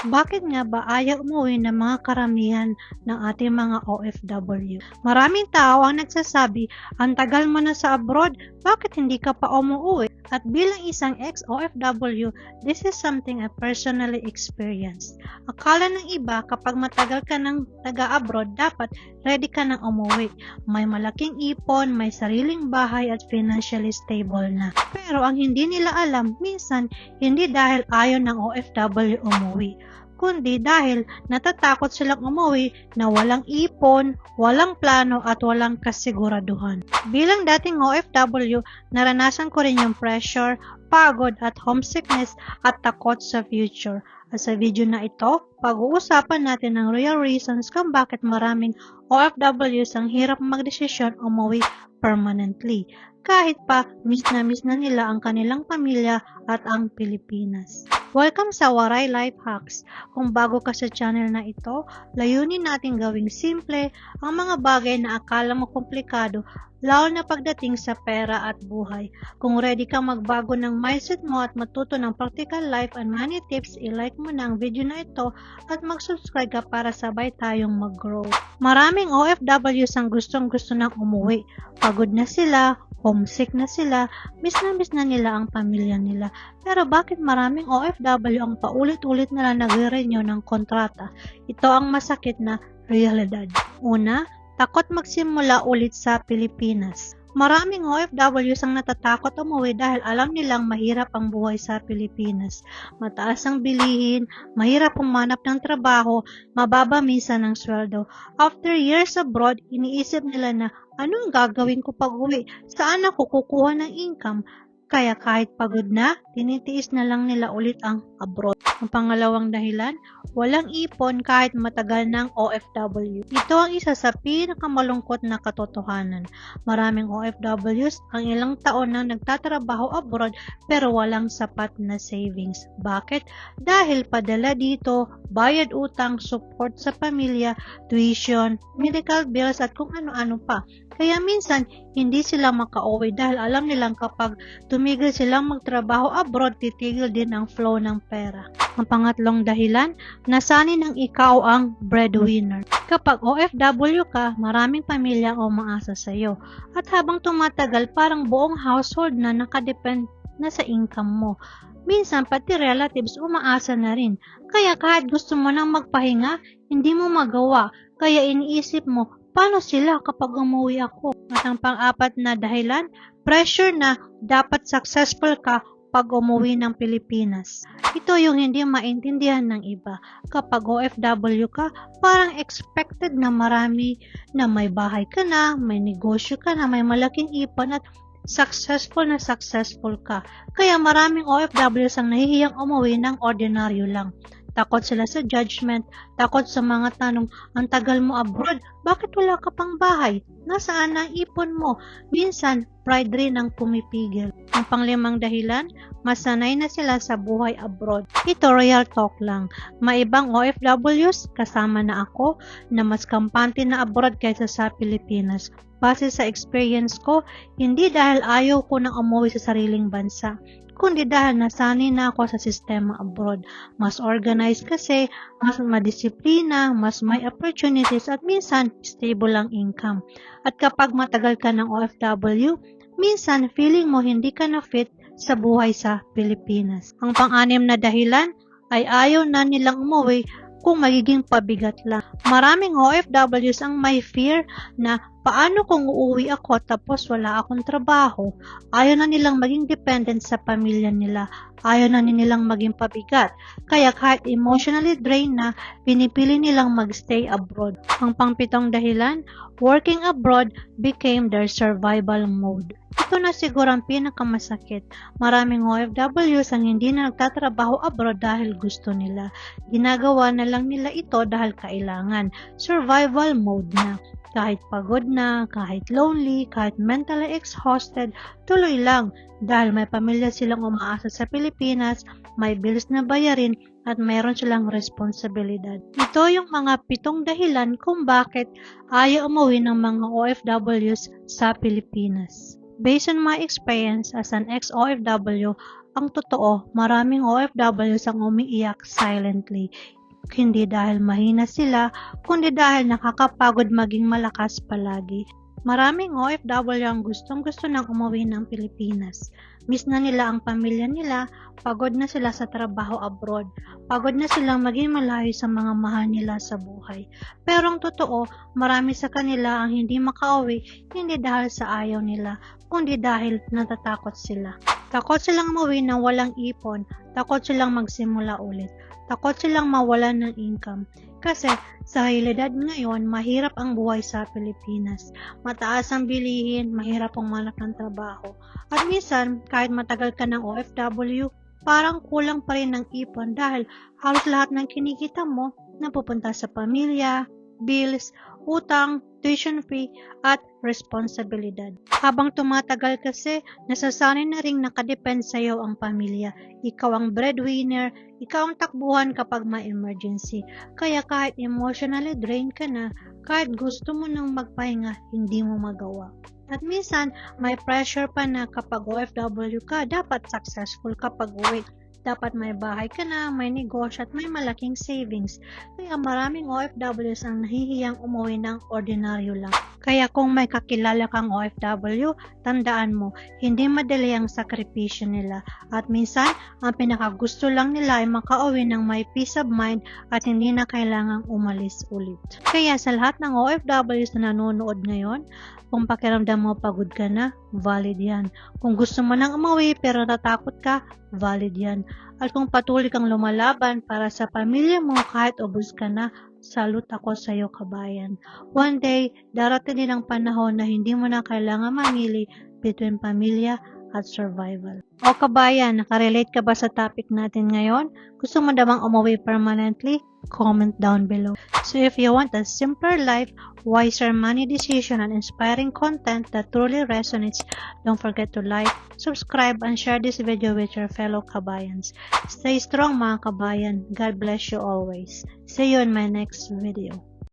Bakit nga ba ayaw umuwi ng mga karamihan ng ating mga OFW? Maraming tao ang nagsasabi, ang tagal mo na sa abroad, bakit hindi ka pa umuwi? At bilang isang ex-OFW, this is something I personally experienced. Akala ng iba kapag matagal ka ng taga-abroad, dapat ready ka nang umuwi. May malaking ipon, may sariling bahay at financially stable na. Pero ang hindi nila alam, minsan hindi dahil ayaw ng OFW umuwi, kundi dahil natatakot silang umuwi na walang ipon, walang plano at walang kasiguraduhan. Bilang dating OFW, naranasan ko rin yung pressure, pagod at homesickness at takot sa future. At sa video na ito, pag-uusapan natin ang real reasons kung bakit maraming OFWs ang hirap magdesisyon umuwi permanently, kahit pa miss na nila ang kanilang pamilya at ang Pilipinas. Welcome sa Waray Life Hacks. Kung bago ka sa channel na ito, layunin natin gawing simple ang mga bagay na akala mo komplikado, lalo na pagdating sa pera at buhay. Kung ready ka magbago ng mindset mo at matuto ng practical life and money tips, i-like mo na ang video na ito at mag-subscribe ka para sabay tayong mag-grow. Maraming OFWs ang gustong-gusto nang umuwi. Pagod na sila, homesick na sila, miss na nila ang pamilya nila. Pero bakit maraming OFW ang paulit-ulit nila nagre-renew ng kontrata? Ito ang masakit na realidad. Una, takot magsimula ulit sa Pilipinas. Maraming OFWs ang natatakot umuwi dahil alam nilang mahirap ang buhay sa Pilipinas. Mataas ang bilihin, mahirap humanap ng trabaho, mababa minsan ang sweldo. After years abroad, iniisip nila na ano ang gagawin ko pag uwi? Saan ako kukuha ng income? Kaya kahit pagod na, tinitiis na lang nila ulit ang abroad. Ang pangalawang dahilan, walang ipon kahit matagal ng OFW. Ito ang isa sa pinakamalungkot na katotohanan. Maraming OFWs ang ilang taon na nagtatrabaho abroad pero walang sapat na savings. Bakit? Dahil padala dito, bayad utang, support sa pamilya, tuition, medical bills at kung ano-ano pa. Kaya minsan, hindi sila makauwi dahil alam nilang kapag tumigil silang magtrabaho abroad, titigil din ang flow ng pera. Ang pangatlong dahilan, nasanay ng ikaw ang breadwinner. Kapag OFW ka, maraming pamilya ang umaasa sa iyo. At habang tumatagal, parang buong household na nakadepend na sa income mo. Minsan, pati relatives umaasa na rin. Kaya kahit gusto mo nang magpahinga, hindi mo magawa. Kaya iniisip mo, paano sila kapag umuwi ako? At ang pang-apat na dahilan, pressure na dapat successful ka pag umuwi ng Pilipinas. Ito yung hindi maintindihan ng iba. Kapag OFW ka, parang expected na marami na may bahay ka na, may negosyo ka na, may malaking ipon at successful ka. Kaya maraming OFWs ang nahihiyang umuwi ng ordinaryo lang. Takot sila sa judgment, takot sa mga tanong, ang tagal mo abroad, bakit wala ka pang bahay? Nasaan ang ipon mo? Minsan, pride rin ang pumipigil. Ang panglimang dahilan, masanay na sila sa buhay abroad. Ito real talk lang. May ibang OFWs, kasama na ako, na mas kampante na abroad kaysa sa Pilipinas. Base sa experience ko, hindi dahil ayaw ko nang umuwi sa sariling bansa, kundi dahil nasanay na ako sa sistema abroad. Mas organized kasi, mas madisiplina, mas may opportunities at minsan stable ang income. At kapag matagal ka ng OFW, minsan feeling mo hindi ka na fit sa buhay sa Pilipinas. Ang pang-anim na dahilan ay ayaw na nilang umuwi kung magiging pabigat lang. Maraming OFWs ang may fear na paano kung uuwi ako tapos wala akong trabaho? Ayaw na nilang maging dependent sa pamilya nila. Ayaw na nilang maging pabigat. Kaya kahit emotionally drained na, pinipili nilang magstay abroad. Ang pangpitong dahilan, working abroad became their survival mode. Ito na siguro ang pinakamasakit. Maraming OFWs ang hindi na nagtatrabaho abroad dahil gusto nila. Ginagawa na lang nila ito dahil kailangan. Survival mode na. Kahit pagod na, kahit lonely, kahit mentally exhausted, tuloy lang dahil may pamilya silang umaasa sa Pilipinas, may bills na bayarin at mayroon silang responsibilidad. Ito yung mga 7 dahilan kung bakit ayaw umuwi ng mga OFWs sa Pilipinas. Based on my experience as an ex-OFW, Ang totoo, maraming OFWs ang umiiyak silently. Hindi dahil mahina sila, kundi dahil nakakapagod maging malakas palagi. Maraming OFW ang gustong-gusto nang umuwi ng Pilipinas. Miss na nila ang pamilya nila, pagod na sila sa trabaho abroad, pagod na silang maging malayo sa mga mahal nila sa buhay. Pero ang totoo, marami sa kanila ang hindi makauwi, hindi dahil sa ayaw nila, kundi dahil natatakot sila. Takot silang umuwi nang walang ipon, takot silang magsimula ulit, takot silang mawalan ng income. Kasi sa realidad ngayon, mahirap ang buhay sa Pilipinas. Mataas ang bilihin, mahirap ang manap ng trabaho. At minsan, kahit matagal ka ng OFW, parang kulang pa rin ng ipon dahil halos lahat ng kinikita mo napupunta sa pamilya, bills, utang, tuition fee, at responsibilidad. Habang tumatagal kasi, nasasanay na ring nakadepend sa iyo ang pamilya. Ikaw ang breadwinner, ikaw ang takbuhan kapag may emergency. Kaya kahit emotionally drained ka na, kahit gusto mo nang magpahinga, hindi mo magawa. At minsan, may pressure pa na kapag OFW ka, dapat successful kapag uwi. Dapat may bahay ka na, may negosyo at may malaking savings. Kaya maraming OFWs ang nahihiyang umuwi ng ordinaryo lang. Kaya kung may kakilala kang OFW, tandaan mo, hindi madali ang sakripisyo nila. At minsan, ang pinakagusto lang nila ay makauwi ng may peace of mind at hindi na kailangang umalis ulit. Kaya sa lahat ng OFWs na nanonood ngayon, kung pakiramdam mo pagod ka na, valid yan. Kung gusto mo nang umuwi pero natakot ka, valid yan. At kung patuloy kang lumalaban para sa pamilya mo kahit ubos ka na, salute ako sa iyo kabayan. One day, darating din ang panahon na hindi mo na kailangan mamili between pamilya at survival. O kabayan, nakarelate ka ba sa topic natin ngayon? Gusto mo namang umuwi permanently? Comment down below. So if you want a simpler life, wiser money decision, and inspiring content that truly resonates, don't forget to like, subscribe, and share this video with your fellow kabayans. Stay strong mga kabayan. God bless you always. See you in my next video.